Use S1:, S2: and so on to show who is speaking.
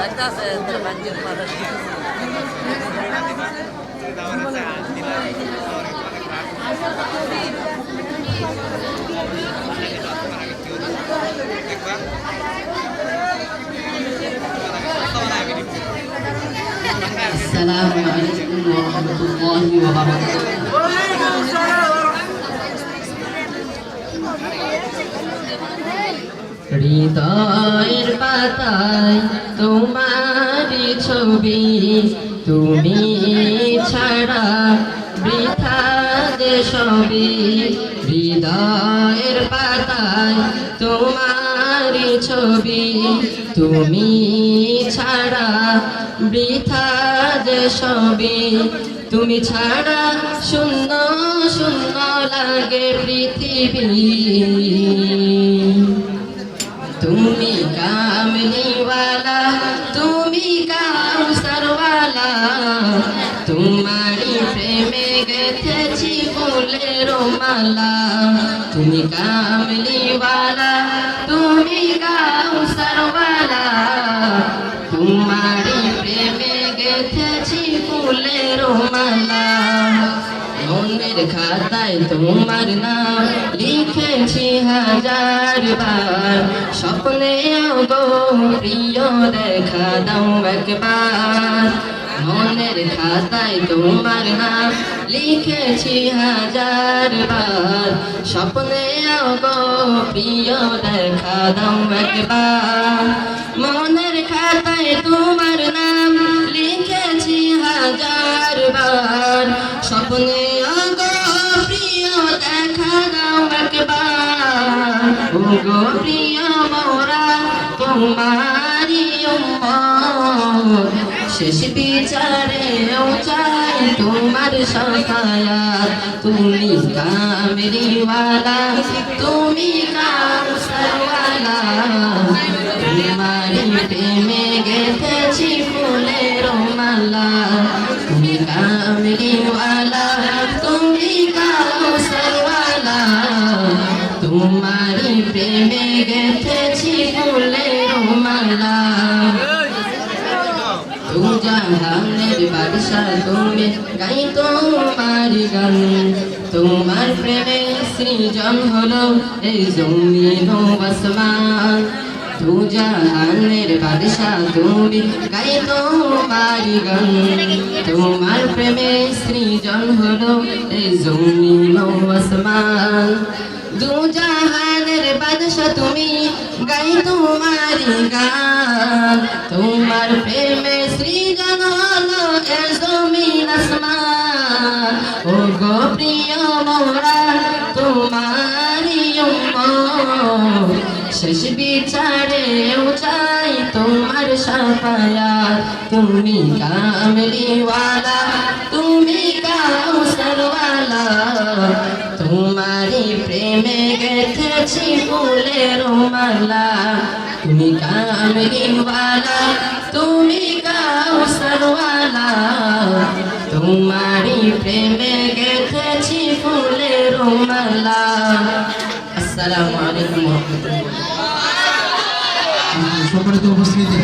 S1: Assalamualaikum warahmatullahi wabarakatuh. হৃদয়ের পাতায় তোমারই ছবি, তুমি ছাড়া বৃথা যে সবই। হৃদয়ের পাতায় তোমারই ছবি, তুমি ছাড়া বৃথা যে সবই। তুমি ছাড়া শূন্য শূন্য লাগে পৃথিবী। তুমি কামলিওয়ালা, তুমি কাউসারওয়ালা, তোমারি প্রেমে গেথেছি ফুলের মালা। তুমি কামলিওয়ালা, তুমি কাউসারওয়ালা, তোমারি প্রেমে গেথেছি ফুলের মালা। মনের খাতায় তোমার নাম লিখেছি হাজার বার, স্বপ্নে গো প্রিয় দেখা দাও একবার। মনের খাতায় তোমার নাম লিখেছি হাজার বার, স্বপ্নে গো প্রিয় দেখা দাও একবার। মনের খাতায় তোমার নাম লিখেছি হাজার বার, স্বপ্নে গো প্রিয় দেখা দাও একবার। ও গো প্রিয় মোরা তোমারি উম্মত, শেষ বিচারেও চাই তোমার শাফায়াত। তুমি কামলিওয়ালা, তুমি কাউসারওয়ালা, তোমারি প্রেমে গেথেছি ফুলের মালা। তুমি কামলিওয়ালা, তুমি কাউসারওয়ালা, তোমারি প্রেমে গেথেছি ফুলের মালা। দু জাহানের বাদশা তুমি, গাই তোমার গান। তোমার প্রেমে সৃজন হলো এই জমিন ও আসমান। দু জাহানের বাদশা তুমি, গাই তোমার গান। তোমার প্রেমে সৃজন হলো এই জমিন ও আসমান। দু জাহানের বাদশা তুমি, গাই তোমার গান। তোমার প্রেমে সৃজন হলো এ জমিন আসমান। ও গো প্রিয় মোরা তোমারি উম্মত, শেষ বিচারেও চাই তোমার শাফায়াত। তুমি কামলিওয়ালা, তুমি কাউসারওয়ালা, তোমারি প্রেমে গেথেছি ফুলের মালা। তুমি কামলিওয়ালা, তুমি কাউসারওয়ালা, তোমারি প্রেমে গেথেছি ফুলের মালা। আসসালামু আলাইকুম ওয়া রাহমাতুল্লাহ।
S2: সম্মানিত উপস্থিতি,